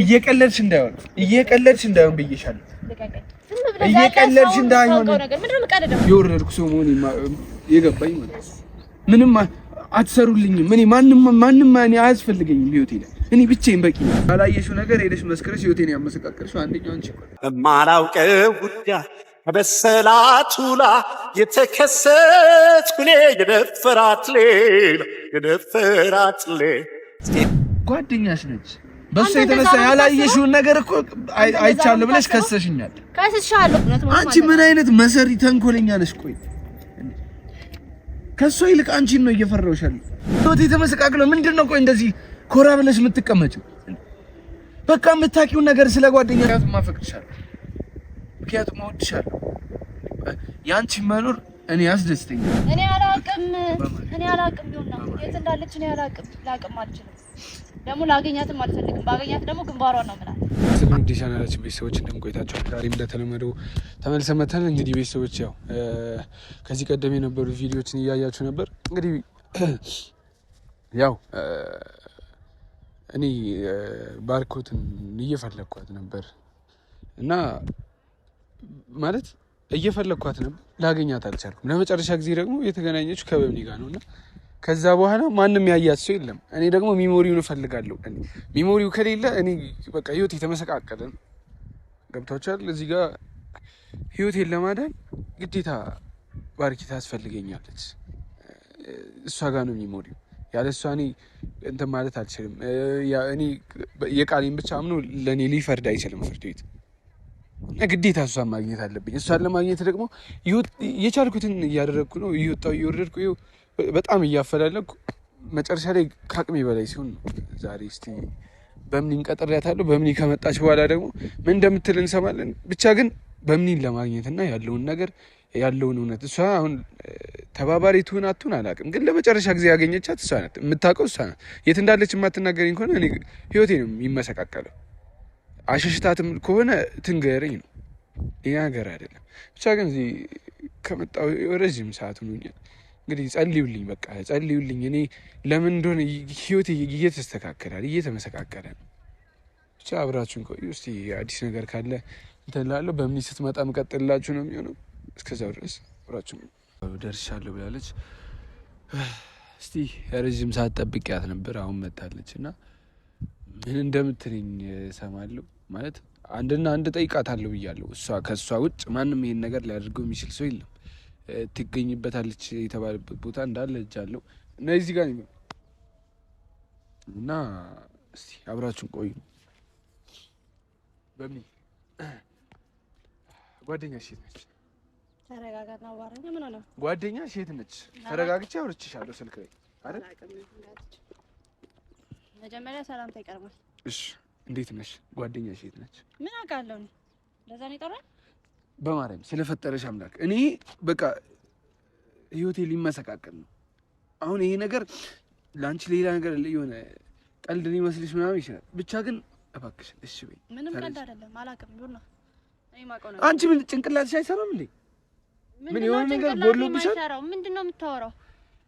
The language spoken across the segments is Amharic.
እየቀለድሽ እንዳይሆን ብዬሻለሁ። እየቀለድሽ እንዳይሆን የወረድኩ ሰው መሆኔ የገባኝ ማለት ምንም አትሰሩልኝም። እኔ ማንም እኔ አያስፈልገኝም ህይወቴ ላይ እኔ ብቻዬን በቂ ነኝ። ያላየሽው ነገር ሄደሽ መስክረሽ ህይወቴን ያመሰቃቀልሽው አንደኛው አንቺ እኮ የማላውቀው ጉዳይ በሰላቱ ላይ የተከሰትኩ እኔ የደፈራት ሌላ ጓደኛሽ ነች። በሱ የተነሳ ያላየሽውን ነገር እኮ አይቻለሁ ብለሽ ከሰሽኛል። አንቺ ምን አይነት መሰሪ ተንኮለኛ ነሽ? ቆይ ከሷ ይልቅ አንቺን ነው እየፈራሁሽ ያለው። ህይወቴ ተመሰቃቅሎ ምንድነው? ቆይ እንደዚህ ኮራ ብለሽ የምትቀመጪው? በቃ የምታውቂውን ነገር ስለ ጓደኛ ማፈቅርሻለሁ፣ ምክንያቱም እወድሻለሁ። ያንቺ መኖር እኔ ያስደስተኛል። እኔ አላውቅም ይሆናል የት እንዳለች እኔ ላውቅም አልችልም። ደግሞ ላገኛትም አልፈልግም። ባገኛት ደግሞ ግንባሯን ነው ምናምን። ስለዚህ ዲዛይነራችን ቤተሰቦች እንደምቆይታችሁ ዛሬም እንደተለመደው ተመልሰን መተናል። እንግዲህ ቤተሰቦች ያው ከዚህ ቀደም የነበሩ ቪዲዮዎችን እያያችሁ ነበር። እንግዲህ ያው እኔ ባርኮትን እየፈለኳት ነበር እና ማለት እየፈለኳት ነበር፣ ላገኛት አልቻልኩም። ለመጨረሻ ጊዜ ደግሞ የተገናኘችው ከበብኒ ጋር ነውና ከዛ በኋላ ማንም ያያት ሰው የለም። እኔ ደግሞ ሚሞሪውን እፈልጋለሁ። ሚሞሪው ከሌለ እኔ በቃ ህይወቴ የተመሰቃቀለ ነው። ገብታችኋል? እዚህ ጋር ህይወቴን ለማዳን ግዴታ ባርኪ ታስፈልገኛለች። እሷ ጋር ነው ሚሞሪው። ያለ እሷ እኔ እንትን ማለት አልችልም። እኔ የቃሌን ብቻ አምኖ ለእኔ ሊፈርድ አይችልም ፍርድ ቤት። ግዴታ እሷን ማግኘት አለብኝ። እሷን ለማግኘት ደግሞ የቻልኩትን እያደረግኩ ነው። እየወጣሁ እየወረድኩ በጣም እያፈላለኩ መጨረሻ ላይ ከአቅሜ በላይ ሲሆን ዛሬ እስቲ በምኒን ቀጥሬያታለሁ። በምኒ ከመጣች በኋላ ደግሞ ምን እንደምትል እንሰማለን። ብቻ ግን በምኒን ለማግኘትና ያለውን ነገር ያለውን እውነት እሷ አሁን ተባባሪ ትሁን አትሁን አላውቅም፣ ግን ለመጨረሻ ጊዜ ያገኘቻት እሷ ናት። የምታውቀው እሷ ናት። የት እንዳለች የማትናገረኝ ከሆነ እኔ ህይወቴ ነው የሚመሰቃቀለው። አሸሽታትም ከሆነ ትንገረኝ ነው፣ ሌላ ነገር አይደለም። ብቻ ግን እዚህ ከመጣሁ ረዥም ሰዓት ሆኖኛል። እንግዲህ ጸልዩልኝ፣ በቃ ጸልዩልኝ። እኔ ለምን እንደሆነ ህይወቴ እየተስተካከላል እየተመሰቃቀለ ነው። ብቻ አብራችሁን ቆዩ። እስቲ አዲስ ነገር ካለ እንትን እላለሁ። በምን ስትመጣ መቀጥልላችሁ ነው የሚሆነው። እስከዛው ድረስ አብራችሁን። ደርሻለሁ ብላለች። እስቲ ረዥም ሰዓት ጠብቂያት ነበር፣ አሁን መጣለች እና ምን እንደምትለኝ እሰማለሁ። ማለት አንድና አንድ ጠይቃታለሁ ብያለሁ። እሷ ከእሷ ውጭ ማንም ይሄን ነገር ሊያደርገው የሚችል ሰው የለም። ትገኝበታለች የተባለበት ቦታ እንዳለ እጃለሁ እና እዚህ ጋር ነው እና እስቲ አብራችሁን ቆዩ። በምን ጓደኛ ሴት ነች። ተረጋጋና አዋራኝ። ምን ሆነ? ጓደኛ ሴት ነች። ተረጋግቼ አውርቼሻለሁ ስልክ ላይ አይደል? መጀመሪያ ሰላምታ ይቀርማል። እሺ እንዴት ነሽ? ጓደኛ ሴት ነች። ምን አውቃለሁ እኔ። ለዛ ነው የጠራኝ። በማርያም ስለፈጠረሽ አምላክ እኔ በቃ ህይወቴ ሊመሰቃቀል ነው አሁን። ይሄ ነገር ለአንቺ ሌላ ነገር የሆነ ቀልድ ሊመስልሽ ምናምን ይችላል። ብቻ ግን እባክሽ እሺ በይ። ምንም ቀልድ አይደለም። አላውቅም ይሁን ነው እኔ ማውቀው ነው። አንቺ ምን ጭንቅላትሽ አይሰራም እንዴ? ምን የሆነ ነገር ጎድሎብሻል? ምንድነው የምታወራው?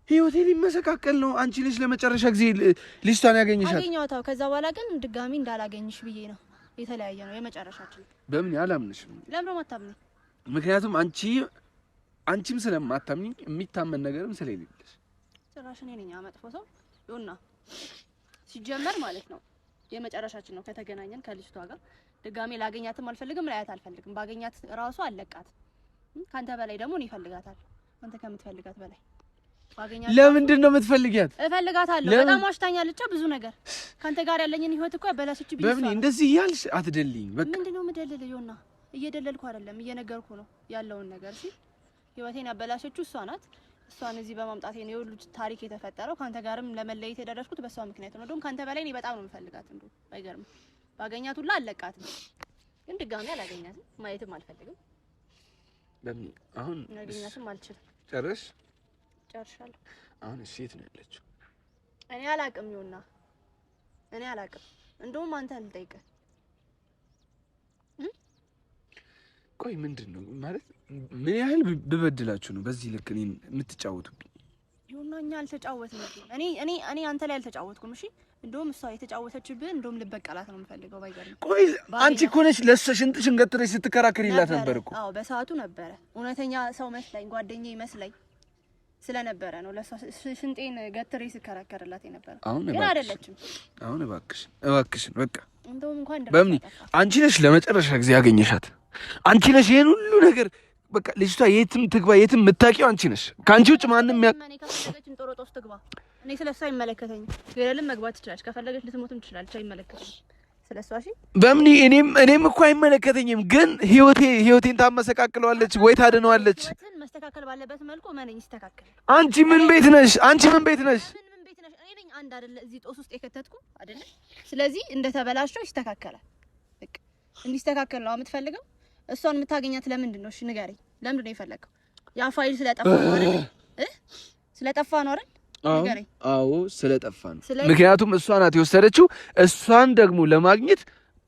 ህይወቴ ሊመሰቃቀል ነው። አንቺ ልጅ ለመጨረሻ ጊዜ ልጅቷን ያገኘሻት አገኘኋት። ከዛ በኋላ ግን ድጋሚ እንዳላገኝሽ ብዬ ነው የተለያየ ነው የመጨረሻችን። በምን አላምንሽም? ለምን ማታምኝ? ምክንያቱም አንቺም ስለማታምኝ የሚታመን ነገርም ስለሌለሽ። ጭራሽ እኔ ነኝ መጥፎ ሰው ይሁንና ሲጀመር ማለት ነው የመጨረሻችን ነው። ከተገናኘን ከልጅቷ ጋር ድጋሚ ላገኛትም አልፈልግም፣ ላያት አልፈልግም። ባገኛት ራሱ አለቃት። ካንተ በላይ ደግሞ እኔ እፈልጋታለሁ። አንተ ከምትፈልጋት በላይ ለምንድን ነው የምትፈልጊያት? እፈልጋታለሁ። በጣም ዋሽታኛለች ብዙ ነገር። ካንተ ጋር ያለኝን ህይወት እኮ ያበላሽች ቢሆን በምን እንደዚህ እያልሽ አትደልኝ። በቃ ምንድነው የምደልል? ይሁንና እየደለልኩ አይደለም፣ እየነገርኩ ነው ያለውን ነገር። እሺ ህይወቴን ያበላሸችው እሷ ናት። እሷን እዚህ በማምጣቴ ነው የሁሉ ታሪክ የተፈጠረው። ካንተ ጋርም ለመለየት የደረስኩት በሷ ምክንያት ነው። እንደውም ካንተ በላይ እኔ በጣም ነው የምፈልጋት። እንደው ባይገርም ባገኛት ሁላ አለቃትም፣ ግን ድጋሚ አላገኛትም፣ ማየትም አልፈልግም። ለምን አሁን ማግኘትም አልችልም። ጨርሻለሁ። አሁን ሴት ነው ያለችው። እኔ አላቅም ይሁንና እኔ አላቅም። እንደውም አንተ ልጠይቅህ። ቆይ ምንድነው ማለት ምን ያህል ብበድላችሁ ነው በዚህ ልክ እኔን የምትጫወቱብኝ? ይሁንና እኛ አልተጫወትንም። እኔ አንተ ላይ አልተጫወትኩም። እሺ እንደውም እሷ የተጫወተችብህ እንደውም ልበቀላት ነው የምፈልገው ባይገርም ቆይ አንቺ እኮ ነሽ ለእሷ ሽንጥሽን ገትረሽ ስትከራከሪላት ነበር እኮ አዎ በሰዓቱ ነበረ እውነተኛ ሰው መስለኝ ጓደኛዬ መስለኝ ስለነበረ ነው ለሷ ሽንጤን ገትሬ ስከራከርላት የነበረ ግን አይደለችም አሁን እባክሽን በቃ እንደውም እንኳን በምን አንቺ ነሽ ለመጨረሻ ጊዜ ያገኘሻት አንቺ ነሽ ይሄን ሁሉ ነገር በቃ ልጅቷ የትም ትግባ የትም የምታውቂው አንቺ ነሽ ካንቺ ውጭ ማንንም እኔ ከፈለገችም ጦሮጦስ ትግባ እኔ ስለሷ አይመለከተኝም ገደልም መግባት ትችላለች ከፈለገች ልትሞትም ትችላለች አይመለከተኝም ስለሷ እሺ በምን እኔም እኮ አይመለከተኝም ግን ህይወቴን ታመሰቃቅለዋለች ወይ ታድነዋለች መስተካከል ባለበት መልኩ ማንኝ ይስተካከል አንቺ ምን ቤት ነሽ ምን ቤት ነሽ እኔ ነኝ አንድ አይደለ እዚህ ጦስ ውስጥ የከተትኩ አይደለ ስለዚህ እንደተበላሽው ይስተካከላል በቃ እንዲስተካከል ነው የምትፈልገው እሷን የምታገኛት ለምንድን ነው እሺ ንገረኝ ለምንድን ነው የፈለከው ያ ፋይል ስለጠፋ ነው አይደል ስለጠፋ ነው አይደል ንገረኝ አዎ ስለጠፋ ነው ምክንያቱም እሷ ናት የወሰደችው እሷን ደግሞ ለማግኘት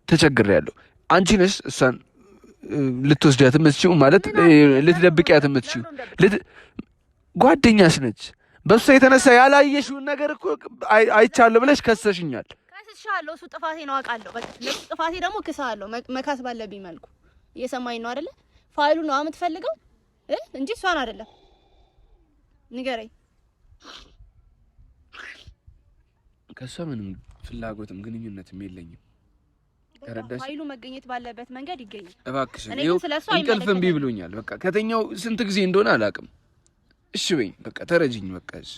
ተቸግሬያለሁ አንቺ ነሽ እሷን ልትወስዳት የምትችይው ማለት ልትደብቂያት የምትችይው ጓደኛሽ ነች በእሷ የተነሳ ያላየሽውን ነገር እኮ አይቻለሁ ብለሽ ከሰሽኛል ከስሻለሁ እሱ ጥፋቴ ነው አውቃለሁ በቃ ለሱ ጥፋቴ ደግሞ ክሳለሁ መካስ ባለብኝ መልኩ እየሰማኝ ነው አይደለ ፋይሉ ነው የምትፈልገው እንጂ እሷን አይደለም ንገረኝ ከሷ ምንም ፍላጎትም ግንኙነትም የለኝም ተረዳሽ ፋይሉ መገኘት ባለበት መንገድ ይገኛል እባክሽ እንቅልፍ እምቢ ብሎኛል በቃ ከተኛው ስንት ጊዜ እንደሆነ አላውቅም እሺ በይኝ በቃ ተረጂኝ በቃ እሺ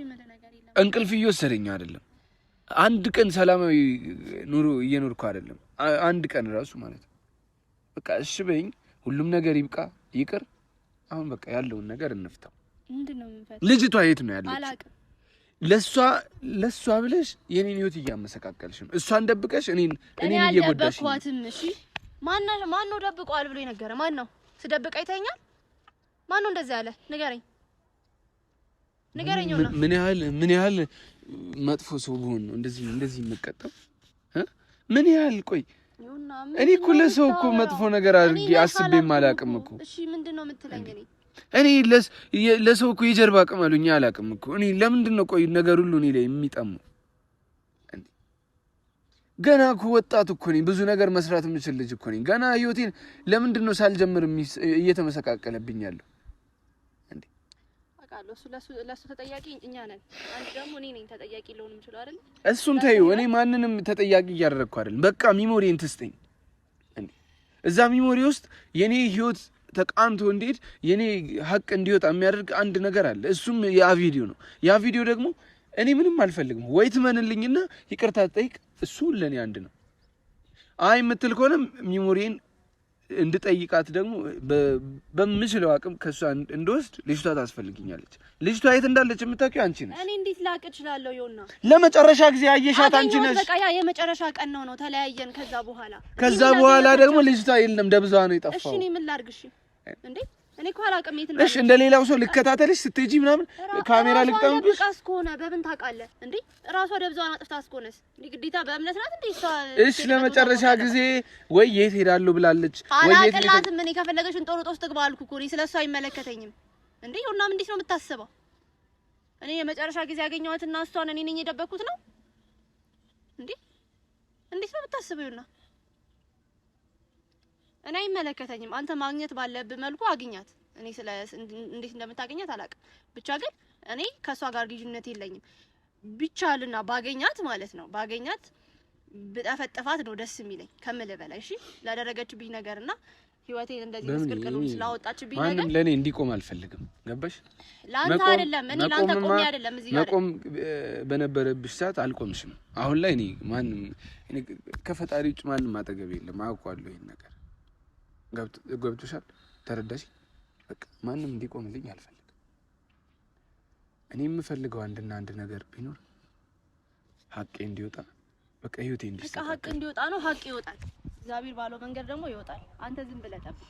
ምን ነገር የለም እንቅልፍ እየወሰደኝ አይደለም አንድ ቀን ሰላማዊ ኑሮ እየኖርኩ አይደለም አንድ ቀን ራሱ ማለት በቃ እሺ በይኝ ሁሉም ነገር ይብቃ ይቅር አሁን በቃ ያለውን ነገር እንፍታው ምንድነው የምንፈታው ልጅቷ የት ነው ያለችው አላውቅም ለሷ ብለሽ የኔን ህይወት እያመሰቃቀልሽ ነው እሷን ደብቀሽ እኔን እየጎዳሽ ነው እሺ ማን ነው ደብቀዋል ብሎ የነገረ ማን ነው ስደብቅ አይተኛል ማን ነው እንደዛ ያለ ንገረኝና ምን ያህል መጥፎ ሰው ብሆን ነው እንደዚህ የምቀጣው ምን ያህል ቆይ እኔ እኮ ለሰው እኮ መጥፎ ነገር አድርጌ አስቤም አላውቅም እኮ እሺ ምንድነው የምትለኝ እኔ ለሰው እኮ የጀርባ ቅመሉኝ አላውቅም እኮ እኔ ለምንድን ነው ቆይ ነገር ሁሉ እኔ ላይ የሚጠማው ገና እኮ ወጣት እኮ ነኝ ብዙ ነገር መስራት የምችል ልጅ እኮ ነኝ ገና ህይወቴን ለምንድን ነው ሳልጀምር እየተመሰቃቀለብኝ ያለው እንዴ አውቃለሁ ለሱ ተጠያቂ እኛ ነን አንተ ደግሞ እኔ ነኝ ተጠያቂ ልሆን የምችለው አይደል እሱን ተይው እኔ ማንንም ተጠያቂ እያደረኩ አይደል በቃ ሚሞሪን ትስጠኝ እንዴ እዛ ሚሞሪ ውስጥ የኔ ህይወት ተቃንቶ እንዴት የኔ ሀቅ እንዲወጣ የሚያደርግ አንድ ነገር አለ እሱም ያ ቪዲዮ ነው ያ ቪዲዮ ደግሞ እኔ ምንም አልፈልግም ወይ ትመንልኝና ይቅርታ ጠይቅ እሱ ለኔ አንድ ነው አይ የምትል ከሆነ ሚሞሪን እንድጠይቃት ደግሞ በምችለው አቅም ከሷ እንደወስድ ልጅቷ ታስፈልግኛለች ልጅቷ የት እንዳለች የምታውቂው አንቺ ነሽ እኔ እንዴት ላቅ እችላለሁ ይውና ለመጨረሻ ጊዜ አየሻት አንቺ ነሽ በቃ ያ የመጨረሻ ቀን ነው ተለያየን ከዛ በኋላ ደግሞ ልጅቷ የለም ደብዛ ነው የጠፋው እሺ እኔ ምን ላድርግሽ እንዴ እኔ እኮ አላውቅም የት እንዳለች እሺ እንደሌላው ሰው ልከታተልሽ ስትሄጂ ምናምን ካሜራ ልቅጠምብሽ ቃስ ከሆነ በምን ታውቃለህ እንዴ ራሷ ደብዛዋን አጥፍታስ ከሆነስ እንዴ ግዴታ በእምነት ናት እንዴ እሺ ለመጨረሻ ጊዜ ወይ የት ሄዳለሁ ብላለች ወይ የት አላቅላትም እኔ ከፈለገሽ እንጦሮጦስ ትግባ አልኩ እኮ እኔ ስለሷ አይመለከተኝም እንዴ ይሁንና እንዴት ነው የምታስበው እኔ የመጨረሻ ጊዜ ያገኘኋትና እሷን እኔ ነኝ የደበኩት ነው እንዴ እንዴት ነው የምታስበው ይሁንና እኔ አይመለከተኝም አንተ ማግኘት ባለብህ መልኩ አግኛት እኔ እንዴት እንደምታገኛት አላውቅም ብቻ ግን እኔ ከሷ ጋር ግንኙነት የለኝም ቢቻልና ባገኛት ማለት ነው ባገኛት ብጠፈጥፋት ነው ደስ የሚለኝ ከምልህ በላይ እሺ ላደረገችብኝ ነገርና ህይወቴን እንደዚህ መስቀልቀሉን ስላወጣችብኝ ነገር ማንም ለኔ እንዲቆም አልፈልግም ገባሽ ላንተ አይደለም እኔ ላንተ ቆሜ አይደለም እዚህ ጋር መቆም በነበረብሽ ሰዓት አልቆምሽም አሁን ላይ እኔ ማንም እኔ ከፈጣሪ ውጭ ማንም አጠገብ የለም አውቃለሁ ይሄን ነገር ገብቶሻል ተረዳሽ በቃ ማንም እንዲቆምልኝ አልፈልግም እኔ የምፈልገው አንድና አንድ ነገር ቢኖር ሀቄ እንዲወጣ በቃ ህይወቴ እንዲስተካከል በቃ ሀቅ እንዲወጣ ነው ሀቅ ይወጣል እግዚአብሔር ባለው መንገድ ደግሞ ይወጣል አንተ ዝም ብለህ ጠብቅ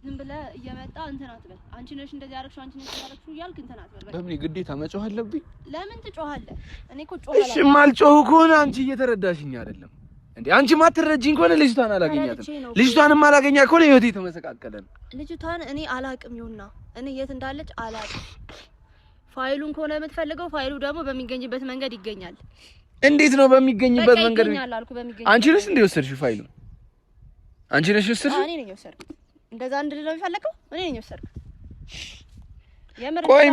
ዝም ብለህ እየመጣ እንትን አትበል አንቺ ነሽ እንደዚህ ያደረግሽው አንቺ ነሽ ያደረግሽው እያልክ እንትን አትበል ለምን ግዴታ መጮህ አለብኝ ለምን ትጮሃለህ እኔ እኮ ጮሃለሁ እሺ ማልጮህ ከሆነ አንቺ እየተረዳሽኝ አይደለም እንዴ አንቺ ማትረጂኝ ከሆነ ልጅቷን አላገኛትም ልጅቷንም አላገኛ ከሆነ ህይወቴ ተመሰቃቀለ ነው ልጅቷን እኔ አላቅም ይውና እኔ የት እንዳለች አላቅም ፋይሉን ከሆነ የምትፈልገው ፋይሉ ደግሞ በሚገኝበት መንገድ ይገኛል እንዴት ነው በሚገኝበት መንገድ? አንቺ ነሽ እንደ ወሰድሽው ፋይሉን? አንቺ ነሽ ወሰድሽው? እኔ ነኝ ወሰድኩት። እንደዛ እንድልለው የሚፈልገው እኔ ነኝ ወሰድኩት። ቆይ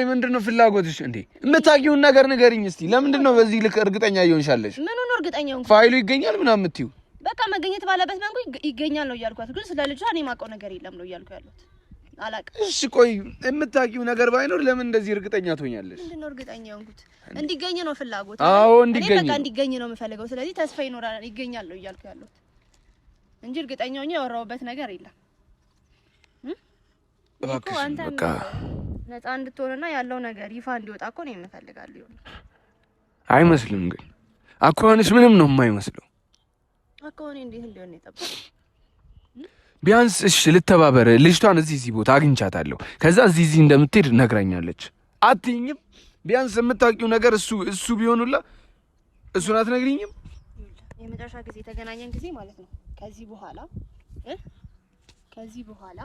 ምንድነው ፍላጎትሽ እንዴ? የምታውቂውን ነገር ንገሪኝ እስቲ። ለምንድን ነው በዚህ ልክ እርግጠኛ እየሆንሻለሽ? ምኑን ነው እርግጠኛ ሆንኩ? ፋይሉ ይገኛል ምናምን የምትይው? በቃ መገኘት ባለበት መንገድ ይገኛል ነው እያልኳት፣ ግን ስለ ልጇ እኔ የማውቀው ነገር የለም ነው እያልኩ ያለሁት። አላውቅም። እሺ ቆይ የምታውቂው ነገር ባይኖር ለምን እንደዚህ እርግጠኛ ትሆኛለሽ? ምንድነው እርግጠኛ ሆንኩት? እንዲገኝ ነው ፍላጎት። አዎ እኔ በቃ እንዲገኝ ነው የምፈልገው። ስለዚህ ተስፋ ይኖራል ይገኛል ነው እያልኩ ያለሁት እንጂ እርግጠኛ ሆኜ ያወራሁበት ነገር የለም። እባክሽ በቃ ነፃ እንድትሆንና ያለው ነገር ይፋ እንዲወጣ እኮ ነው የምፈልጋለሁ። አይመስልም ግን አኳንሽ ምንም ነው የማይመስለው። አኳን እንዴት እንደሆነ ይጠብቅ። ቢያንስ እሺ ልተባበር። ልጅቷን እዚህ ቦታ አግኝቻታለሁ። ከዛ እዚህ እንደምትሄድ ነግራኛለች። አትይኝም? ቢያንስ የምታውቂው ነገር እሱ ቢሆኑላ እሱን አትነግሪኝም? የመጨረሻ ጊዜ የተገናኘን ጊዜ ማለት ነው። ከዚህ በኋላ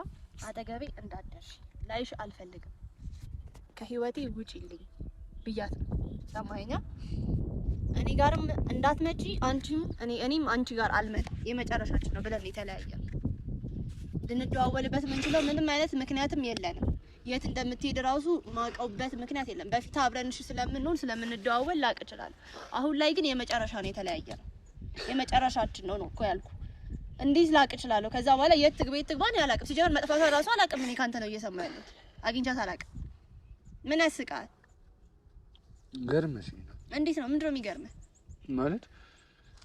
አጠገቤ እንዳትደርሺ ላይሽ አልፈልግም፣ ከህይወቴ ውጪልኝ ብያት ነው። ሰማኸኝ? እኔ ጋርም እንዳትመጪ እኔም አንቺ ጋር አልመጣም፣ የመጨረሻችን ነው ብለን የተለያየን። ልንደዋወልበት የምንችለው ምንም አይነት ምክንያትም የለንም። የት እንደምትሄድ ራሱ ማውቀውበት ምክንያት የለም። በፊት አብረንሽ ስለምንሆን ስለምንደዋወል ላቅ እችላለሁ። አሁን ላይ ግን የመጨረሻ ነው የተለያየነው። የመጨረሻችን ነው እኮ ያልኩ። እንዴት ላቅ እችላለሁ? ከዛ በኋላ የት ትግባ ነው ያላቅም። ሲጀመር መጥፋቷ ራሱ አላቅም። እኔ ካንተ ነው እየሰማሁ ያለሁት። አግኝቻት አላቅም። ምን ያስቃል? ገርመሽ ነው። እንዴት ነው? ምንድነው የሚገርምህ? ማለት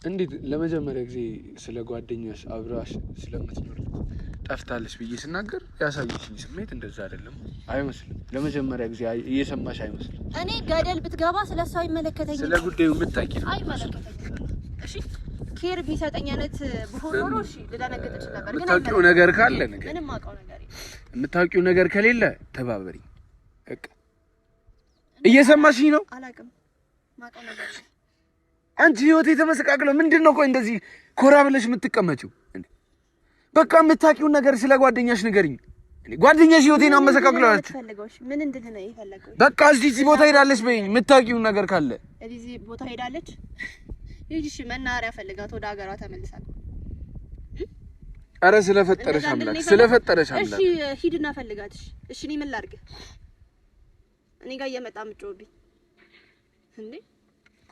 እንዴት ለመጀመሪያ ጊዜ ስለ ጓደኛሽ አብራሽ ስለምትኖር ጠፍታለች ብዬ ስናገር ያሳየሽኝ ስሜት እንደዛ አይደለም። አይመስልም። ለመጀመሪያ ጊዜ እየሰማሽ አይመስልም። እኔ ገደል ብትገባ ስለሷ አይመለከተኝም። ስለ ጉዳዩ የምታውቂ ነው። አይመለከተኝም። እሺ ኬር ቢሰጠኝ አይነት ብሆን ኖሮ እሺ ልደነግጥ እችል ነበር። ግን የምታውቂው ነገር ካለ ነገር ምንም አውቀው ነገር የለም። የምታውቂው ነገር ከሌለ ተባበሪ። በቃ እየሰማሽኝ ነው? አላውቅም። ማውቀው ነገር አንቺ ህይወቴ ተመሰቃቅለው ምንድነው? ቆይ እንደዚህ ኮራ ብለሽ የምትቀመጪው እንዴ? በቃ የምታውቂውን ነገር ስለ ጓደኛሽ ንገሪኝ። ጓደኛሽ ህይወቴን አመሰቃቅለዋለች። ምን እንድል ነው የፈለገው? በቃ እዚህ ቦታ ሄዳለች በይኝ። የምታውቂውን ነገር ካለ እዚህ ቦታ ሄዳለች። እሺ መናኸሪያ ፈልጋት ወደ ሀገሯ ተመልሳለች። አረ ስለፈጠረሽ አምላክ፣ ስለፈጠረሽ አምላክ። እሺ ሂድና ፈልጋት። እሺ እኔ ምን ላድርግ? እኔ ጋር እየመጣ የምትጮህብኝ እንዴ?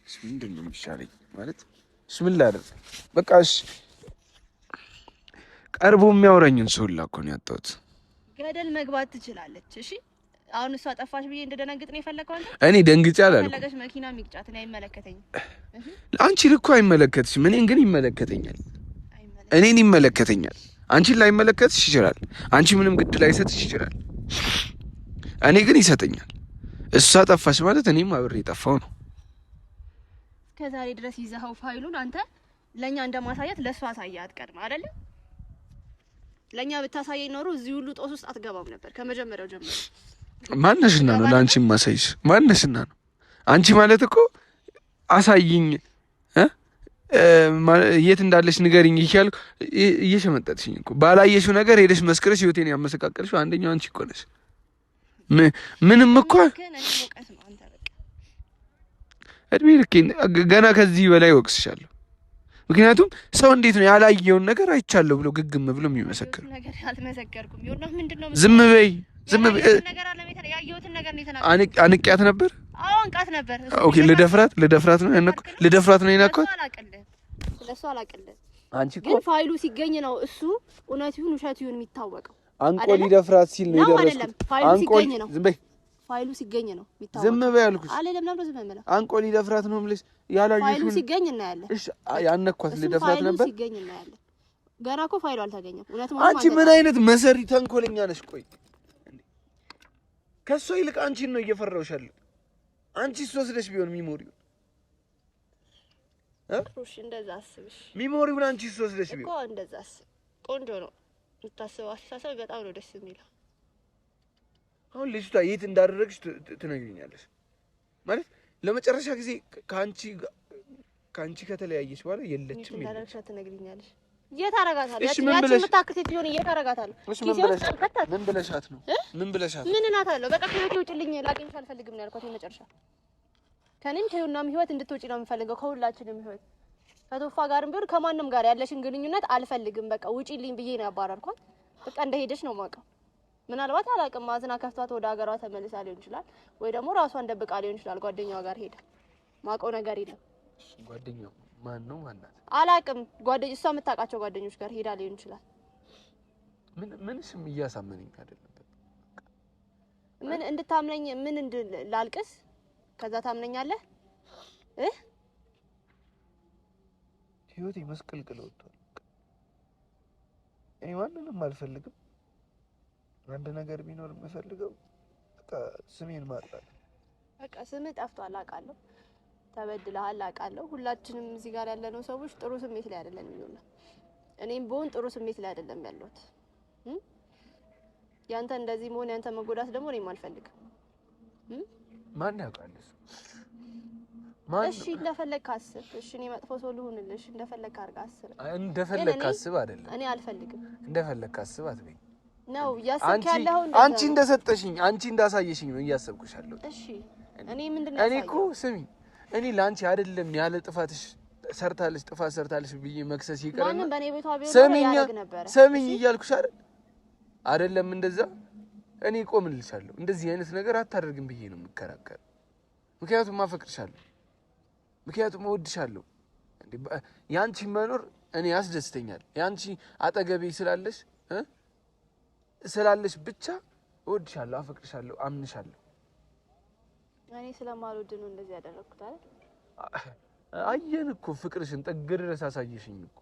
እሺ ምንድን ነው የሚሻለኝ ማለት? እሺ ምን ላድርግ? በቃ እሺ ቀርቦ የሚያወራኝን ሰው እኮ ነው ያጣሁት። ገደል መግባት ትችላለች። እሺ አሁን እሷ ጠፋሽ ብዬ እንደደነግጥ ነው የፈለከው አንተ? እኔ ደንግጬ አላልኩም። ፈለገሽ መኪና ሚቅጫት ነው አይመለከተኝም። አንቺን እኮ አይመለከትሽም፣ እኔን ግን ይመለከተኛል። እኔን ይመለከተኛል። አንቺን ላይመለከትሽ ይችላል። አንቺ ምንም ግድ ላይሰጥሽ ይችላል። እኔ ግን ይሰጠኛል። እሷ ጠፋሽ ማለት እኔም አብሬ ጠፋው ነው። ከዛሬ ድረስ ይዘኸው ፋይሉን አንተ ለኛ እንደማሳየት ለሷ አሳያት ቀድማ አይደለ? ለኛ ብታሳየኝ ኖሮ እዚህ ሁሉ ጦስ ውስጥ አትገባም ነበር ከመጀመሪያው ጀምሮ። ማነሽና ነው ለአንቺ ማሳይሽ? ማነሽና ነው? አንቺ ማለት እኮ አሳይኝ የት እንዳለሽ ንገሪኝ እያልኩ እየሸመጠጥሽኝ እኮ። ባላየሽው ነገር ሄደሽ መስክረሽ ህይወቴን ያመሰቃቀልሽው አንደኛው አንቺ እኮ ነሽ። ምንም እኮ እድሜ ልኬን ገና ከዚህ በላይ ወቅስሻለሁ። ምክንያቱም ሰው እንዴት ነው ያላየውን ነገር አይቻለሁ ብሎ ግግም ብሎ የሚመሰክር? ነገር አልመሰከርኩም። ይሁንና ምንድነው? ዝም በይ ዝም በይ። ነገር አለ ማለት ያየሁትን ነገር ነው የተናገርኩት። አንቂያት ነበር። አዎ አንቃት ነበር። ኦኬ ልደፍራት ነው የነካሁት። ስለሱ አላቅልህ። አንቺ እኮ ግን ፋይሉ ሲገኝ ነው እሱ እውነት ይሁን ውሸት ይሁን የሚታወቀው። አንቆ ሊደፍራት ሲል ነው የደረስኩት። ፋይሉ ሲገኝ ነው። ዝም በይ። ፋይሉ ሲገኝ ነው የሚታወቀው። ዝም በይ አልኩሽ። ለምን ዝም በይ? አንቆ ሊደፍራት ነው የምልሽ። ያላየሽው ፋይሉ ሲገኝ እናያለን። እሺ ያነኳት ልደፍራት ነበር። ፋይሉ ሲገኝ እናያለን። ገና እኮ ፋይሉ አልተገኘም። እውነት አንቺ ምን አይነት መሰሪ ተንኮለኛ ነሽ? ቆይ ከሷ ይልቅ አንቺን ነው እየፈራሁሽ ያለው። አንቺስ ወስደሽ ቢሆን ሚሞሪው እሺ እንደዛ አስብሽ። ሚሞሪውን አንቺስ ወስደሽ ቢሆን እኮ እንደዛ አስብ። ቆንጆ ነው የምታስበው አስተሳሰብ፣ በጣም ነው ደስ የሚለው። አሁን ልጅቷ የት እንዳደረግሽ ትነግሪኛለሽ ማለት ለመጨረሻ ጊዜ ካንቺ ከተለያየሽ በኋላ የለችም እንዳደረግሽ ትነግሪኛለሽ። የት አረጋታለሁ? ያቺ የምታክሴት ቢሆን የት አረጋታለሁ? ምን ብለሻት ነው? ምን ብለሻት? ምን እናታለሁ? በቃ ከቤት ውጭልኝ፣ ላገኝሽ አልፈልግም ነው ያልኳት። የመጨረሻ ከኔም ከዩናም ህይወት እንድትወጪ ነው የምፈልገው ከሁላችንም ህይወት ከቶፋ ጋርም ቢሆን ከማንንም ጋር ያለሽን ግንኙነት አልፈልግም በቃ ውጪልኝ ብዬ ነው ያባረርኳት በቃ እንደሄደች ነው ማውቀው ምናልባት አላቅም ማዝና ከፍቷት ወደ ሀገሯ ተመልሳ ሊሆን ይችላል ወይ ደግሞ ራሷን ደብቃ ሊሆን ይችላል ጓደኛዋ ጋር ሄዳ ማውቀው ነገር የለም ጓደኛው ማን ነው ማናት አላቅም ጓደኛ እሷ የምታውቃቸው ጓደኞች ጋር ሄዳ ሊሆን ይችላል ምንሽም እያሳመነኝ አይደለም ምን እንድታምነኝ ምን ላልቅስ ከዛ ታምነኛለህ ህይወቴ መስቀልቅል ወጥቷል እኔ ማንንም አልፈልግም አንድ ነገር ቢኖር የምፈልገው በቃ ስሜን ማጥፋት በቃ ስምህ ጠፍቷል አውቃለሁ ተበድለሃል አውቃለሁ ሁላችንም እዚህ ጋር ያለነው ሰዎች ጥሩ ስሜት ላይ አይደለም ይሉና እኔም በሆን ጥሩ ስሜት ላይ አይደለም ያለሁት ያንተ እንደዚህ መሆን ያንተ መጎዳት ደግሞ እኔም አልፈልግም ማን ያውቃል እሺ እንደፈለክ አስብ እሺ እኔ መጥፎ ሰው ልሁንልሽ እንደፈለክ አድርግ አስብ እንደፈለክ አስብ አይደለም እኔ አልፈልግም እንደፈለክ አስብ አትበይ ነው ያሰብክ ያለው እንደዛ አንቺ እንደሰጠሽኝ አንቺ እንዳሳየሽኝ ነው እያሰብኩሽ ያለው እሺ እኔ ምንድነው እኔ እኮ ስሚ እኔ ላንቺ አይደለም ያለ ጥፋትሽ ሰርታለሽ ጥፋት ሰርታለሽ ብዬ መክሰስ ይቀርና ማንንም በኔ ቤቷ ቢሆን ያደርግ ነበር ሰሚኝ እያልኩሽ አይደለም እንደዛ እኔ ቆምልሻለሁ እንደዚህ አይነት ነገር አታደርግም ብዬ ነው የምከራከር ምክንያቱም ማፈቅርሻለሁ ምክንያቱም እወድሻለሁ ያንቺ መኖር እኔ ያስደስተኛል ያንቺ አጠገቤ ስላለሽ ብቻ እወድሻለሁ አፈቅርሻለሁ አምንሻለሁ እኔ ስለማልወድ ነው እንደዚህ ያደረኩት አይደል አየን እኮ ፍቅርሽን ጥግር ድረስ አሳየሽኝ እኮ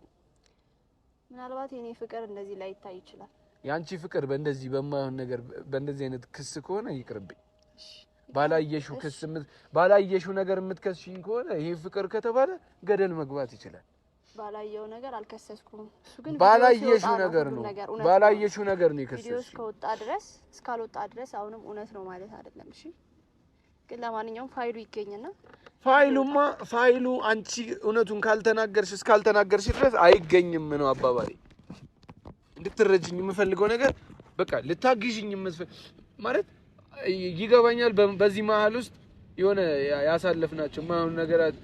ምናልባት የኔ ፍቅር እንደዚህ ላይ ይታይ ይችላል ያንቺ ፍቅር በእንደዚህ በማይሆን ነገር በእንደዚህ አይነት ክስ ከሆነ ይቅርብኝ ባላየሽው ነገር የምትከስሽኝ ከሆነ ይሄ ፍቅር ከተባለ ገደል መግባት ይችላል ባላየው ነገር አልከሰስኩም እሱ ግን ባላየሽው ነገር ነው ባላየሽው ነገር ነው የከሰስሽ ቪዲዮስ ከወጣ ድረስ እስካልወጣ ድረስ አሁንም እውነት ነው ማለት አይደለም እሺ ግን ለማንኛውም ፋይሉ ይገኝና ፋይሉ አንቺ እውነቱን እስካልተናገርሽ ድረስ አይገኝም ነው አባባሌ እንድትረጅኝ የምፈልገው ነገር በቃ ልታግዢኝ ማለት ይገባኛል በዚህ መሀል ውስጥ የሆነ ያሳለፍናቸው ማሁን ነገራት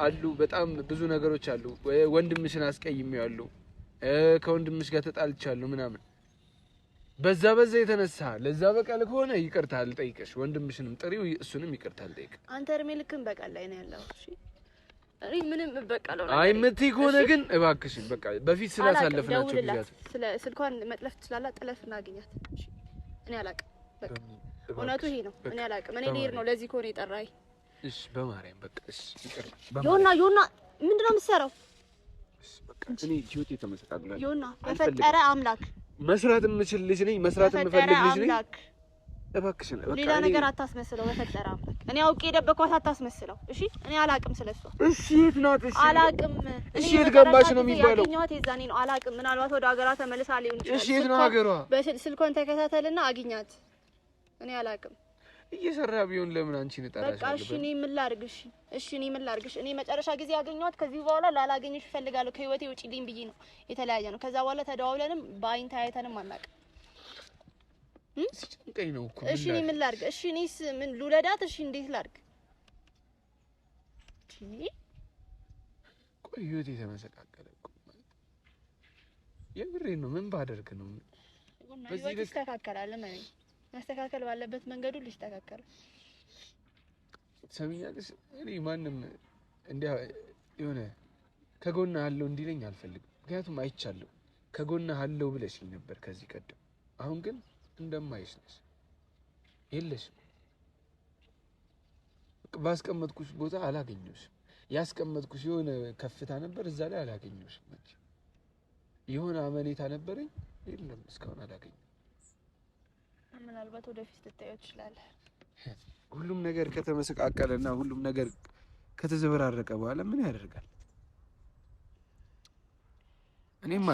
አሉ በጣም ብዙ ነገሮች አሉ ወንድምሽን አስቀይሜዋለሁ ከወንድምሽ ጋር ተጣልቻለሁ ምናምን በዛ የተነሳ ለዛ በቀል ከሆነ ይቅርታ ልጠይቅሽ ወንድምሽንም ጥሪው እሱንም ይቅርታ ልጠይቅ አንተ እርሜ ልክም በቀል ላይ ነው ያለው እሺ እኔ ምንም በቀለው አይ ምትይ ከሆነ ግን እባክሽን በቃ በፊት ስላሳለፍናቸው ጊዜያት ስልኳን መጥለፍ ትችላለህ ጥለፍና አግኛት እሺ እኔ አላቅም በቃ እውነቱ ይሄ ነው እኔ አላቅም እኔ ልሄድ ነው ለዚህ ከሆነ የጠራኸኝ እሺ በማርያም በቃ እሺ ይቅር ዮና ምንድነው የምትሰራው እሺ በቃ እኔ ህይወቴ ተመሰቃቅሏል ዮና በፈጠረ አምላክ መስራት የምችል ልጅ ነኝ መስራት የምፈልግ ልጅ ነኝ እባክሽን በቃ ሌላ ነገር አታስመስለው በፈጠረ አምላክ እኔ አውቄ የደበኳት አታስመስለው እሺ እኔ አላቅም ስለሷ እሺ የት ናት እሺ አላቅም እሺ የት ገባሽ ነው የሚባለው ያገኘኋት የዛኔ ነው አላቅም ምናልባት ወደ ሀገሯ ተመልሳ ሊሆን ይችላል እሺ የት ነው ሀገሯ በስልኳን ተከታተልና አግኛት እኔ አላቅም እየሰራ ቢሆን ለምን አንቺ ነጣራሽ በቃ እሺ እኔ ምን ላድርግሽ እኔ መጨረሻ ጊዜ ያገኘኋት ከዚህ በኋላ ላላገኝሽ እፈልጋለሁ ከህይወቴ ውጪልኝ ብዬ ነው የተለያየ ነው ከዛ በኋላ ተደዋውለንም በአይን ተያይተንም አናውቅም ሲጨንቀኝ ነው እኮ እሺ እኔ ምን ላድርግ እሺ እኔስ ምን ልውለዳት እሺ እንዴት ላድርግ ቆይ ህይወቴ ተመሰቃቀለ እኮ የምሬን ነው ምን ባደርግ ነው በዚህ ልክ ተካከላለ ማለት ማስተካከል ባለበት መንገዱ ሊስተካከል ሰሚኛለሽ እኔ ማንንም እንዲያ የሆነ ከጎና አለው እንዲለኝ አልፈልግም ምክንያቱም አይቻለሁ ከጎና አለው ብለሽኝ ነበር ከዚህ ቀደም አሁን ግን እንደማይሽ ነሽ የለሽም ባስቀመጥኩሽ ቦታ አላገኘሁሽም ያስቀመጥኩሽ የሆነ ከፍታ ነበር እዛ ላይ አላገኘሁሽም የሆነ አመኔታ ነበረኝ የለም እስካሁን አላገኘሁም ምናልባት ወደፊት ልታየው ትችላለህ ሁሉም ነገር ከተመሰቃቀለና ሁሉም ነገር ከተዘበራረቀ በኋላ ምን ያደርጋል እኔም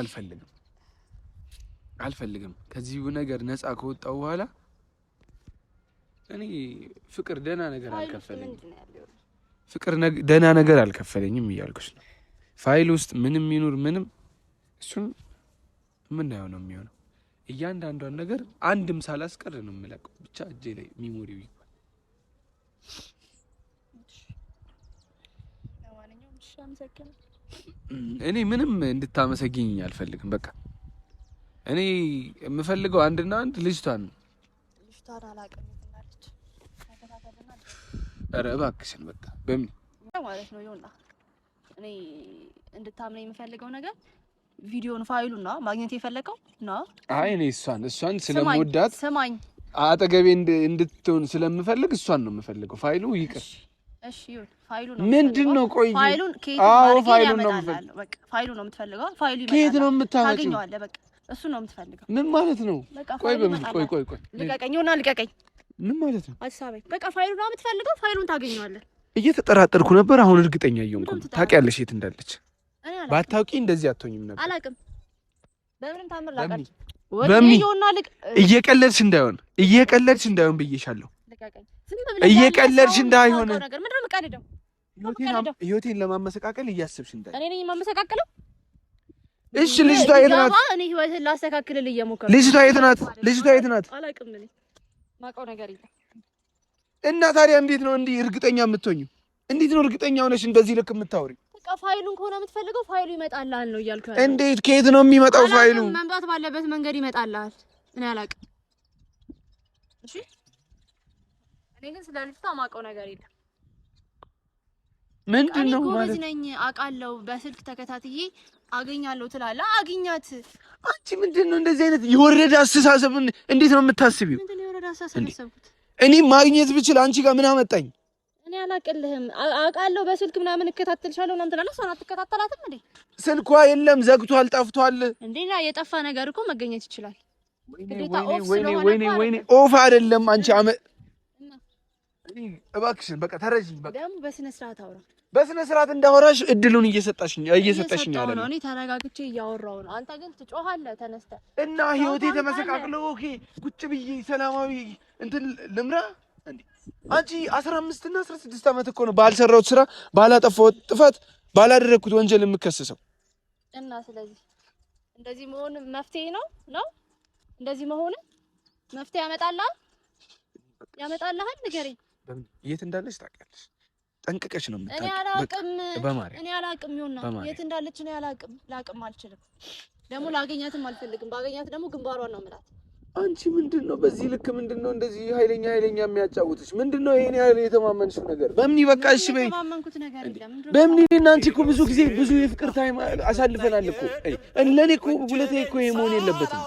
አልፈልግም ከዚህ ነገር ነፃ ከወጣው በኋላ እኔ ፍቅር ደህና ነገር አልከፈለኝም እያልኩሽ ነው ፋይል ውስጥ ምንም ይኑር ምንም እሱን ምናየው ነው የሚሆነው እያንዳንዷን ነገር አንድም ሳላስቀር ነው የምለቀው ብቻ እጄ ላይ ሚሞሪው ይባል አመሰግናለሁ። እኔ ምንም እንድታመሰግኝ አልፈልግም። በቃ እኔ የምፈልገው አንድና አንድ ልጅቷን ነው። ልጅቷን አላውቅም ትላለች። ተከታተልና ኧረ እባክሽን በቃ በምን ማለት ነው ይሁንና እኔ እንድታምነኝ የምፈልገው ነገር ቪዲዮን ፋይሉን ነው ማግኘት የፈለከው ነው። አይ እኔ እሷን ስለምወዳት ስማኝ አጠገቤ እንድትሆን ስለምፈልግ እሷን ነው የምፈልገው። ፋይሉ ይቅር እሺ ይሁን። ፋይሉ ነው ምንድነው? ቆይ ፋይሉን ከየት ፋይሉን ነው የምፈልገው። በቃ ፋይሉ ነው የምትፈልገው። ፋይሉ ይመጣል። ከየት ነው የምታመጪው? ታገኘዋለህ። በቃ እሱ ነው የምትፈልገው። ምን ማለት ነው? ቆይ በምን ቆይ ልቀቀኝና ልቀቀኝ። ምን ማለት ነው? አትሳበኝ። በቃ ፋይሉ ነው የምትፈልገው። ፋይሉን ታገኘዋለህ። እየተጠራጠርኩ ነበር። አሁን እርግጠኛ እየሆንኩ ነው። ታውቂያለሽ የት እንዳለች። ባታውቂ እንደዚህ አትሆኝም ነበር። አላውቅም። በምንም ታምር ላውቃለሁ። እየቀለድሽ እንዳይሆን ብዬሻለሁ። እየቀለድሽ እንዳይሆን ህይወቴን ለማመሰቃቀል እያሰብሽ እንዳይሆን። እኔ ነኝ የማመሰቃቀለው? እሺ ልጅቷ የት ናት? እኔ ህይወትን ላስተካክልልህ እየሞከርኩ። ልጅቷ የት ናት? አላውቅም። እኔ የማውቀው ነገር የለም። እና ታዲያ እንዴት ነው እንዲህ እርግጠኛ የምትሆኚው? እንዴት ነው እርግጠኛ ሆነሽ እንደዚህ ልክ የምታወሪው? በቃ ፋይሉን ከሆነ የምትፈልገው ፋይሉ ይመጣልሃል ነው እያልኩ ያለው። እንዴት ከየት ነው የሚመጣው ፋይሉ? መምጣት ባለበት መንገድ ይመጣልሃል። እኔ አላውቅም። እሺ እኔ ግን ስለ ልጅቷ የማውቀው ነገር የለም። ምንድን ነው ማለት? ጎበዝ ነኝ አውቃለሁ። በስልክ ተከታትዬ አገኛለሁ ትላለህ። አግኛት። አንቺ ምንድን ነው እንደዚህ አይነት የወረደ አስተሳሰብ እንዴት ነው የምታስቢው? ምንድን ነው የወረደ አስተሳሰብ ያሰብኩት? እኔ ማግኘት ብችል አንቺ ጋር ምን አመጣኝ? እኔ አላውቅልህም። አውቃለሁ በስልክ ምናምን እከታተልሻለሁ ምናምን ትላለህ። እሷን አትከታተላትም እንዴ? ስልኳ የለም፣ ዘግቷል፣ ጠፍቷል። እንዴና የጠፋ ነገር እኮ መገኘት ይችላል። ወይኔ ኦፍ አይደለም አንቺ እባክሽን በቃ ተረጂኝ። በቃ ደግሞ በስነ ስርዓት አውራ። በስነ ስርዓት እንዳወራሽ እድሉን እየሰጠሽኝ አይደለም። እኔ ተረጋግቼ እያወራሁ ነው። አንተ ግን ትጮሃለህ ተነስተህ እና ህይወቴ ተመሰቃቅሎ ኦኬ ቁጭ ብዬ ሰላማዊ እንትን ልምራ እንዴ? አንቺ 15 እና 16 ዓመት እኮ ነው ባልሰራሁት ስራ ባላጠፋሁት ጥፋት ባላደረኩት ወንጀል የምከሰሰው። እና ስለዚህ እንደዚህ መሆን መፍትሄ ነው እንደዚህ መሆን መፍትሄ ያመጣልሃል? ንገረኝ። የት እንዳለች ታውቂያለሽ? ጠንቅቀሽ ነው የምታውቂው። እኔ አላውቅም ይሆናል የት እንዳለች እኔ ላውቅም አልችልም። ደግሞ ላገኛትም አልፈልግም። ባገኛት ደግሞ ግንባሯን ነው የምላት። አንቺ ምንድነው በዚህ ልክ ምንድነው እንደዚህ ኃይለኛ የሚያጫውትሽ? ምንድነው ይሄን ያህል የተማመንሽው ነገር? በምን በቃ እሺ በይ። የተማመንኩት ነገር የለም። በምን እና አንቺ እኮ ብዙ ጊዜ ብዙ የፍቅር ታይም አሳልፈናል እኮ። ለኔ እኮ ሁለቴ እኮ ይሄ መሆን የለበትም።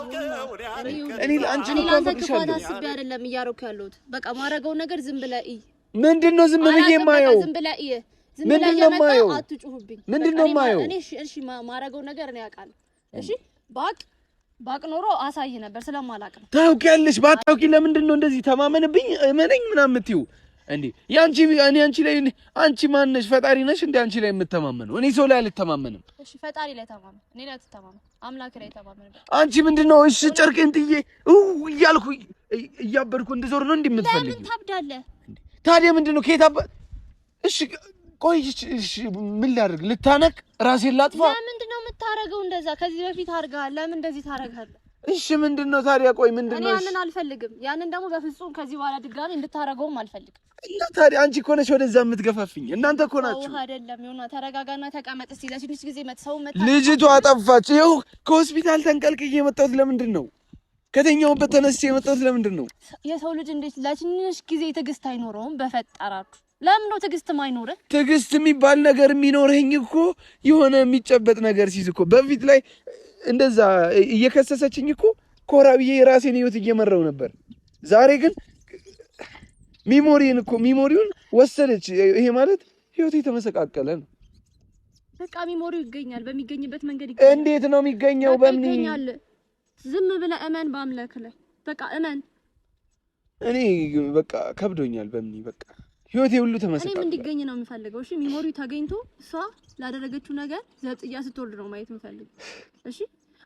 እኔ አንቺ ነው ታፈቅሻለሁ። አስቤ አይደለም እያረኩ ያለሁት። በቃ ማረገው ነገር ዝም ብለህ እይ። ምንድነው ዝም ብዬ የማየው? ዝም ብለህ እይ። ዝም ብለህ የማየው አትጩህብኝ። ምንድነው የማየው? እሺ ማረገው ነገር እኔ አውቃለሁ። እሺ ባቅ ኖሮ አሳይ ነበር ስለማላቅ ነው። ታውቂያለሽ። ባታውቂ ለምንድን ነው እንደዚህ ተማመንብኝ እመነኝ ምናምን የምትይው እንዴ? አንቺ ላይ አንቺ ማን ነሽ? ፈጣሪ ነሽ እንዴ አንቺ ላይ የምተማመነው? እኔ ሰው ላይ አልተማመንም። እሺ ፈጣሪ ላይ ተማመን፣ እኔ ላይ አትተማመን። አምላክ ላይ ተማመን። አንቺ ምንድነው? እሺ ጨርቄን ጥዬ እያልኩ እያበድኩ እንድዞር ነው እንዴ የምትፈልጊው? ለምን ታብዳለህ? ታዲያ ምንድነው ከየት እሺ ቆይ እሺ ምን ላድርግ? ልታነቅ ራሴን ላጥፋ? ለምንድነው የምታረገው እንደዛ? ከዚህ በፊት አድርገሃል። ለምን እንደዚህ ታረጋለህ? እሺ ምንድነው ታዲያ? ቆይ ምንድነው? እኔ ያንን አልፈልግም። ያንን ደግሞ በፍጹም ከዚህ በኋላ ድጋሚ እንድታረገውም አልፈልግም። እና ታዲያ አንቺ እኮ ነሽ ወደዛ የምትገፋፍኝ። እናንተ እኮ ናችሁ። አይደለም ይሁንና ተረጋጋና ተቀመጥ። እስቲ ለትንሽ ጊዜ መጥተው ልጅቷ አጠፋች። ይኸው ከሆስፒታል ተንቀልቅዬ የመጣሁት ለምንድን ነው? ከተኛውበት ተነስቼ የመጣሁት ለምንድን ነው? የሰው ልጅ እንዴት ለትንሽ ጊዜ ትዕግስት አይኖረውም? በፈጠራችሁ ለምን ነው ትዕግስት ማይኖርህ? ትዕግስት የሚባል ነገር የሚኖርህኝ እኮ የሆነ የሚጨበጥ ነገር ሲይዝ እኮ። በፊት ላይ እንደዛ እየከሰሰችኝ እኮ ኮራ ብዬ የራሴን ህይወት እየመራው ነበር። ዛሬ ግን ሚሞሪውን ወሰደች። ይሄ ማለት ህይወቴ ተመሰቃቀለ ነው። በቃ ሚሞሪው ይገኛል፣ በሚገኝበት መንገድ ይገኛል። እንዴት ነው የሚገኘው? በምን ይገኛል? ዝም ብለህ እመን፣ በአምላክ ላይ በቃ እመን። እኔ በቃ ከብዶኛል። በምን በቃ ህይወቴ ሁሉ ተመሰቃቀለ። እኔም እንዲገኝ ነው የምፈልገው። እሺ ሚሞሪው ተገኝቶ እሷ ላደረገችው ነገር ዘብጥያ ስትወልድ ነው ማየት የምፈልገው። እሺ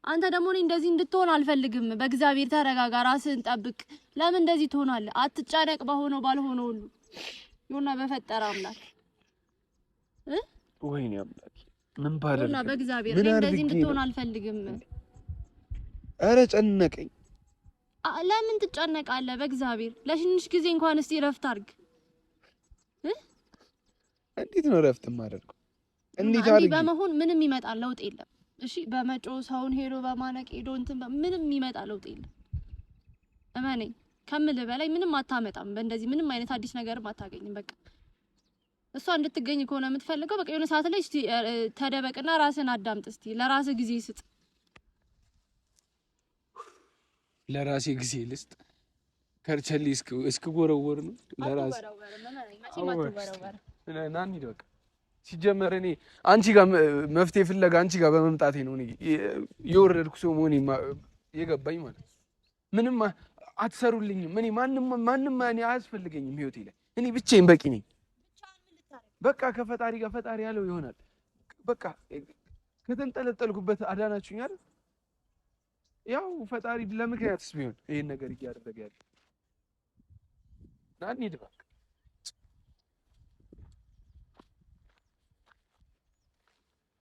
አንተ ደግሞ እኔ እንደዚህ እንድትሆን አልፈልግም። በእግዚአብሔር ተረጋጋ፣ ራስህን ጠብቅ። ለምን እንደዚህ ትሆናለህ? አትጨነቅ በሆነው ባልሆነው ሁሉ ይሁንና በፈጠረ አምላክ ወይኔ አምላክ ምን ባደረገ ይሁንና በእግዚአብሔር እኔ እንደዚህ እንድትሆን አልፈልግም። ኧረ ጨነቀኝ። ለምን ትጨነቃለህ? በእግዚአብሔር ለትንሽ ጊዜ እንኳን እስቲ ረፍት አድርግ። እንዴት ነው ረፍት የማደርገው? እንዴት አድርጊ በመሆን ምንም ይመጣል ለውጥ የለም። እሺ በመጮ ሰውን ሄዶ በማነቅ ሄዶ እንትን ምንም ይመጣል ለውጥ የለም። እመነኝ ከምልህ በላይ ምንም አታመጣም። በእንደዚህ ምንም አይነት አዲስ ነገርም አታገኝም። በቃ እሷ እንድትገኝ ከሆነ የምትፈልገው በቃ የሆነ ሰዓት ላይ እስቲ ተደበቅና ራስን አዳምጥ። እስቲ ለራስህ ጊዜ ስጥ። ለራሴ ጊዜ ልስጥ። ከርቸሌ እስክጎረወር ነው ለራሴ ናኒ በቃ ሲጀመር እኔ አንቺ ጋር መፍትሄ ፍለጋ አንቺ ጋር በመምጣቴ ነው እኔ የወረድኩ ሰው መሆኔ የገባኝ ማለት ነው። ምንም አትሰሩልኝም። እኔ ማንም እኔ አያስፈልገኝም ህይወቴ ላይ እኔ ብቻዬን በቂ ነኝ። በቃ ከፈጣሪ ጋር ፈጣሪ ያለው ይሆናል። በቃ ከተንጠለጠልኩበት አዳናችሁኝ አይደል? ያው ፈጣሪ ለምክንያትስ ቢሆን ይሄን ነገር እያደረገ ያለ ናኒ ድባ